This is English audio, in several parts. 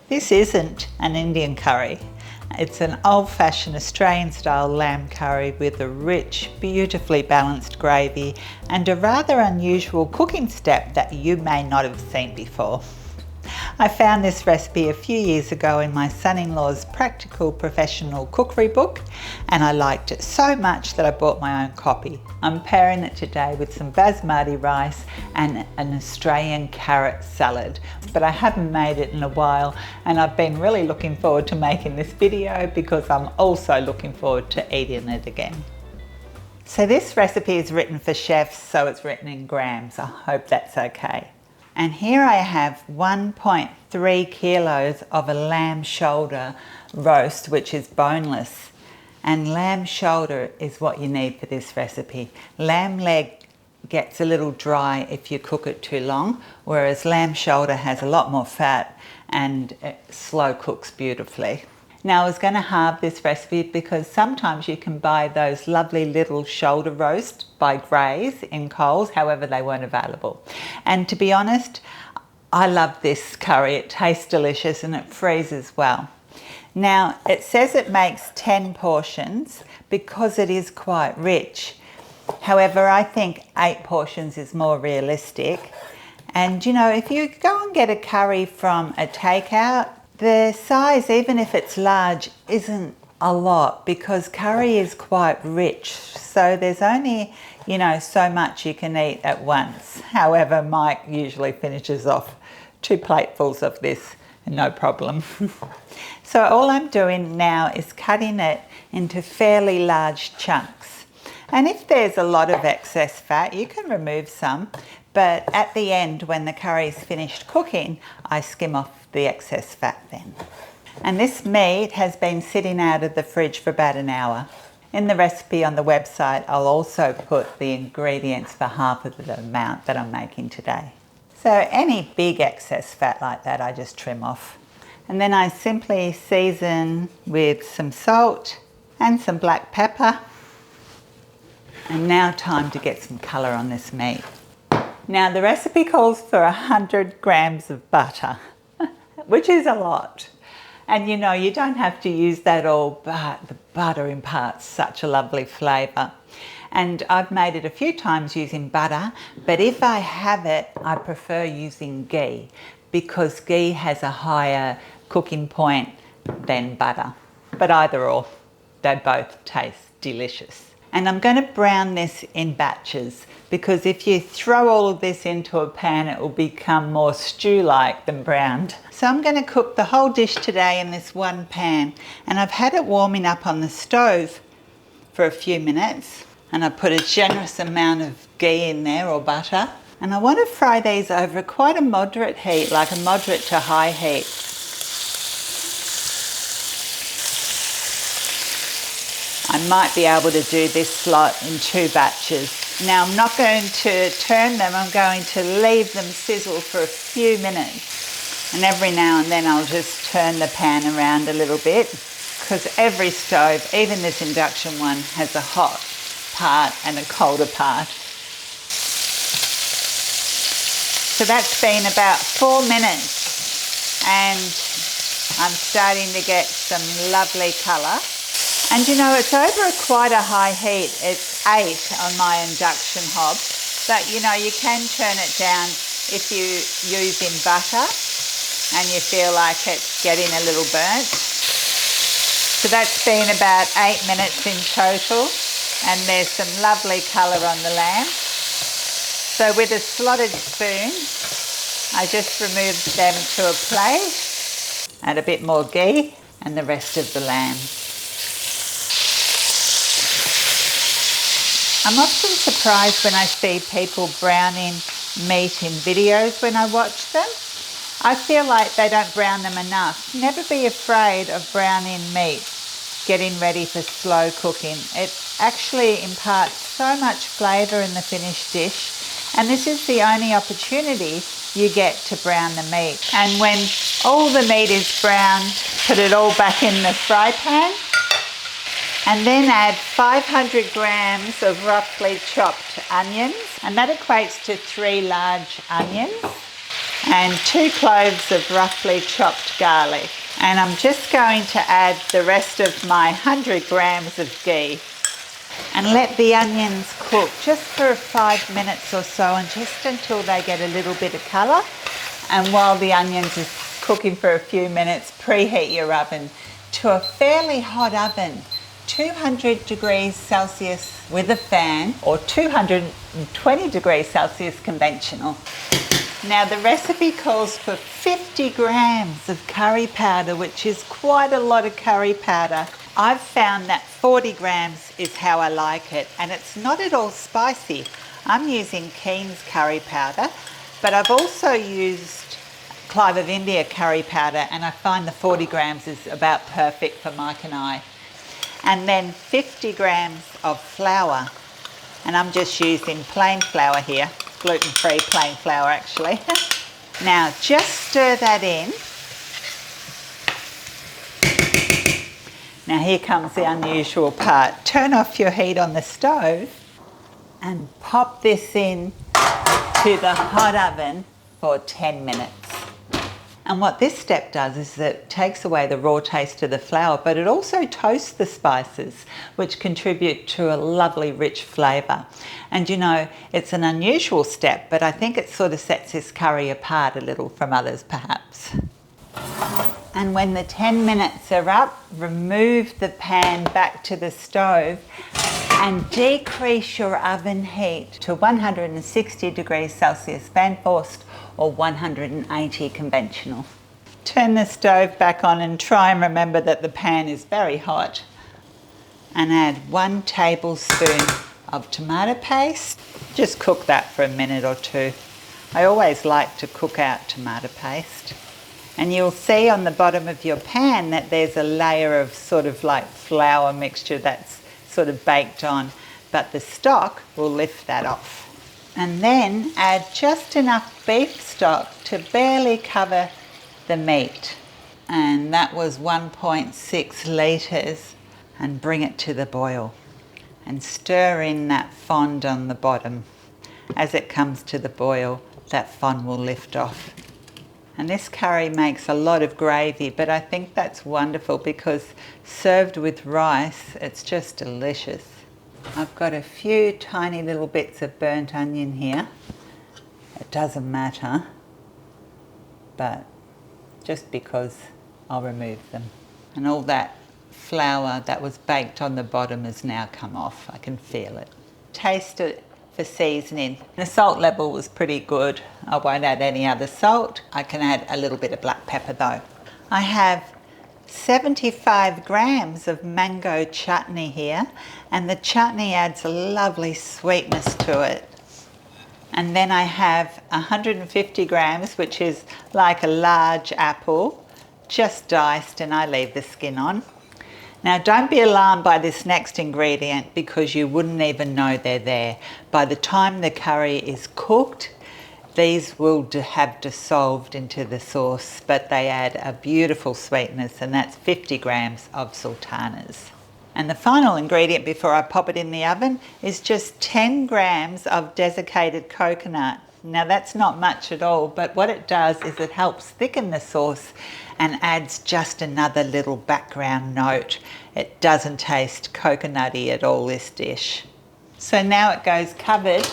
This isn't an Indian curry. It's an old-fashioned Australian-style lamb curry with a rich, beautifully balanced gravy and a rather unusual cooking step that you may not have seen before. I found this recipe a few years ago in my son-in-law's Practical Professional Cookery book, and I liked it so much that I bought my own copy. I'm pairing it today with some basmati rice and an Australian carrot salad, but I haven't made it in a while, and I've been really looking forward to making this video because I'm also looking forward to eating it again. So this recipe is written for chefs, so it's written in grams. I hope that's okay. And here I have 1.3 kilos of a lamb shoulder roast, which is boneless. And lamb shoulder is what you need for this recipe. Lamb leg gets a little dry if you cook it too long, whereas lamb shoulder has a lot more fat and it slow cooks beautifully. Now I was going to halve this recipe because sometimes you can buy those lovely little shoulder roast by Grays in Coles, however they weren't available. And to be honest, I love this curry. It tastes delicious and it freezes well. Now it says it makes 10 portions because it is quite rich. However, I think 8 portions is more realistic. And you know, if you go and get a curry from a takeout, the size, even if it's large, isn't a lot because curry is quite rich. So there's only, you know, so much you can eat at once. However, Mike usually finishes off 2 platefuls of this, no problem. So all I'm doing now is cutting it into fairly large chunks. And if there's a lot of excess fat, you can remove some. But at the end, when the curry's finished cooking, I skim off the excess fat then. And this meat has been sitting out of the fridge for about an hour. In the recipe on the website, I'll also put the ingredients for half of the amount that I'm making today. So any big excess fat like that, I just trim off. And then I simply season with some salt and some black pepper. And now time to get some colour on this meat. Now the recipe calls for 100 grams of butter, which is a lot. And you know, you don't have to use that all, but the butter imparts such a lovely flavour. And I've made it a few times using butter, but if I have it, I prefer using ghee because ghee has a higher cooking point than butter. But either or, they both taste delicious. And I'm going to brown this in batches because if you throw all of this into a pan, it will become more stew-like than browned. So I'm going to cook the whole dish today in this one pan. And I've had it warming up on the stove for a few minutes. And I put a generous amount of ghee in there, or butter. And I want to fry these over quite a moderate heat, like a moderate to high heat. I might be able to do this lot in 2 batches. Now I'm not going to turn them, I'm going to leave them sizzle for a few minutes. And every now and then I'll just turn the pan around a little bit because every stove, even this induction one, has a hot part and a colder part. So that's been about 4 minutes and I'm starting to get some lovely colour. And you know, it's over quite a high heat. It's 8 on my induction hob. But you know, you can turn it down if you're using butter and you feel like it's getting a little burnt. So that's been about 8 minutes in total. And there's some lovely colour on the lamb. So with a slotted spoon, I just remove them to a plate, add a bit more ghee and the rest of the lamb. I'm often surprised when I see people browning meat in videos when I watch them. I feel like they don't brown them enough. Never be afraid of browning meat, getting ready for slow cooking. It actually imparts so much flavour in the finished dish, and this is the only opportunity you get to brown the meat. And when all the meat is browned, put it all back in the fry pan. And then add 500 grams of roughly chopped onions, and that equates to 3 large onions. and 2 cloves of roughly chopped garlic. And I'm just going to add the rest of my 100 grams of ghee and let the onions cook just for 5 minutes or so, and just until they get a little bit of colour. And while the onions are cooking for a few minutes, preheat your oven to a fairly hot oven, 200 degrees Celsius with a fan, or 220 degrees Celsius conventional. Now the recipe calls for 50 grams of curry powder, which is quite a lot of curry powder. I've found that 40 grams is how I like it, and it's not at all spicy. I'm using Keen's curry powder, but I've also used Clive of India curry powder, and I find the 40 grams is about perfect for Mike and I. And then 50 grams of flour, and I'm just using plain flour here, gluten-free plain flour actually. Now just stir that in. Now here comes the unusual part. Turn off your heat on the stove and pop this in to the hot oven for 10 minutes. And what this step does is that it takes away the raw taste of the flour, but it also toasts the spices, which contribute to a lovely rich flavour. And you know, it's an unusual step, but I think it sort of sets this curry apart a little from others perhaps. And when the 10 minutes are up, remove the pan back to the stove and decrease your oven heat to 160 degrees Celsius fan forced, or 180 conventional. Turn the stove back on and try and remember that the pan is very hot. And add 1 tablespoon of tomato paste. Just cook that for a minute or 2. I always like to cook out tomato paste. And you'll see on the bottom of your pan that there's a layer of sort of like flour mixture that's sort of baked on, but the stock will lift that off. And then add just enough beef stock to barely cover the meat. And that was 1.6 litres, and bring it to the boil. And stir in that fond on the bottom. As it comes to the boil, that fond will lift off. And this curry makes a lot of gravy, but I think that's wonderful because served with rice, it's just delicious. I've got a few tiny little bits of burnt onion here. It doesn't matter, but just because I'll remove them. And all that flour that was baked on the bottom has now come off. I can feel it. Taste it for seasoning. The salt level was pretty good. I won't add any other salt. I can add a little bit of black pepper though. I have 75 grams of mango chutney here, and the chutney adds a lovely sweetness to it. And then I have 150 grams, which is like a large apple, just diced, and I leave the skin on. Now don't be alarmed by this next ingredient because you wouldn't even know they're there. By the time the curry is cooked, these will have dissolved into the sauce, but they add a beautiful sweetness, and that's 50 grams of sultanas. And the final ingredient before I pop it in the oven is just 10 grams of desiccated coconut. Now that's not much at all, but what it does is it helps thicken the sauce and adds just another little background note. It doesn't taste coconutty at all, this dish. So now it goes covered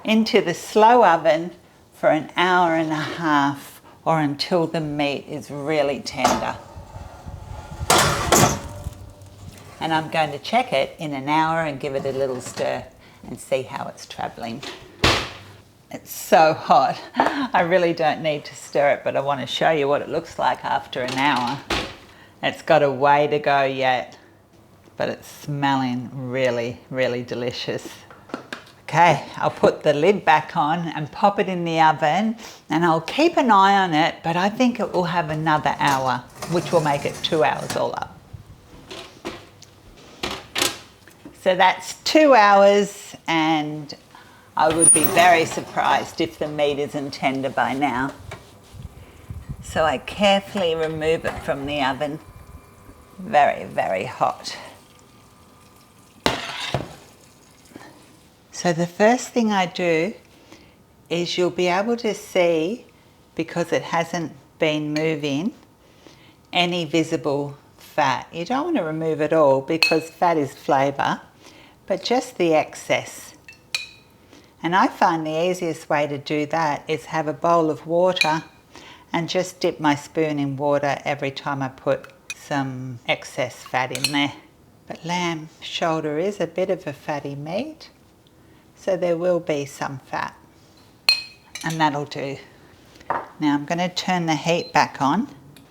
into the slow oven for an hour and a half, or until the meat is really tender. And I'm going to check it in an hour and give it a little stir and see how it's travelling. It's so hot. I really don't need to stir it, but I want to show you what it looks like after an hour. It's got a way to go yet, but it's smelling really, really delicious. Okay, I'll put the lid back on and pop it in the oven, and I'll keep an eye on it, but I think it will have another hour, which will make it 2 hours all up. So that's 2 hours, and I would be very surprised if the meat isn't tender by now. So I carefully remove it from the oven. Very, very hot. So the first thing I do is you'll be able to see because it hasn't been moving any visible fat. You don't want to remove it all because fat is flavour, but just the excess. And I find the easiest way to do that is have a bowl of water and just dip my spoon in water every time I put some excess fat in there. But lamb shoulder is a bit of a fatty meat, so there will be some fat, and that'll do. Now I'm going to turn the heat back on,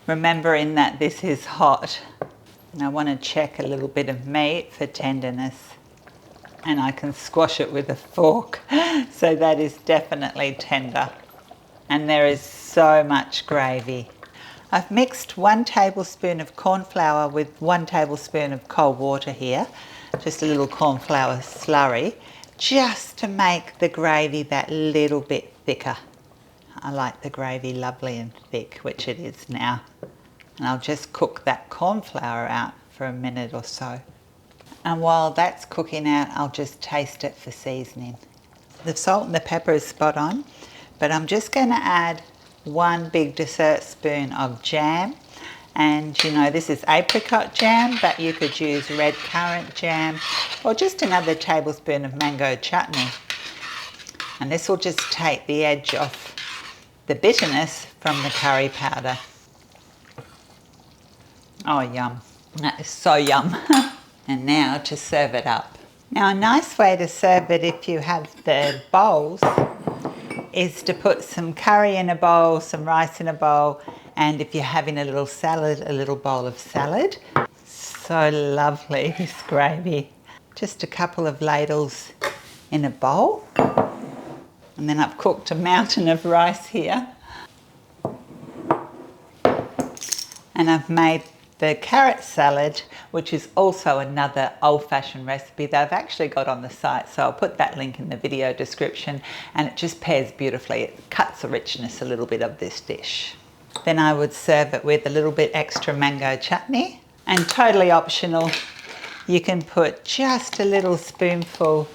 remembering that this is hot. And I want to check a little bit of meat for tenderness, and I can squash it with a fork. So that is definitely tender. And there is so much gravy. I've mixed 1 tablespoon of corn flour with 1 tablespoon of cold water here, just a little corn flour slurry, just to make the gravy that little bit thicker. I like the gravy lovely and thick, which it is now. And I'll just cook that corn flour out for a minute or so. And while that's cooking out, I'll just taste it for seasoning. The salt and the pepper is spot on, but I'm just going to add 1 big dessert spoon of jam. And you know, this is apricot jam, but you could use red currant jam or just another tablespoon of mango chutney. And this will just take the edge off the bitterness from the curry powder. Oh, yum. That is so yum. And now to serve it up. Now a nice way to serve it if you have the bowls is to put some curry in a bowl, some rice in a bowl, and if you're having a little salad, a little bowl of salad. So lovely, this gravy. Just a couple of ladles in a bowl. And then I've cooked a mountain of rice here. And I've made the carrot salad, which is also another old-fashioned recipe that I've actually got on the site, so I'll put that link in the video description, and it just pairs beautifully. It cuts the richness a little bit of this dish. Then I would serve it with a little bit extra mango chutney, and totally optional, you can put just a little spoonful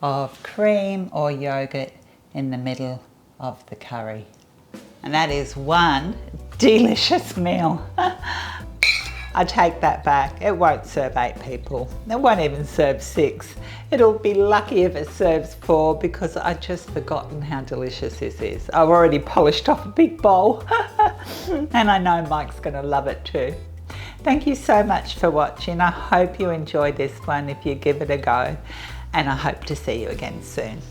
of cream or yogurt in the middle of the curry. And that is one delicious meal. I take that back. It won't serve 8 people. It won't even serve 6. It'll be lucky if it serves 4 because I've just forgotten how delicious this is. I've already polished off a big bowl and I know Mike's going to love it too. Thank you so much for watching. I hope you enjoyed this one if you give it a go, and I hope to see you again soon.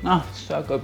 Oh, so good.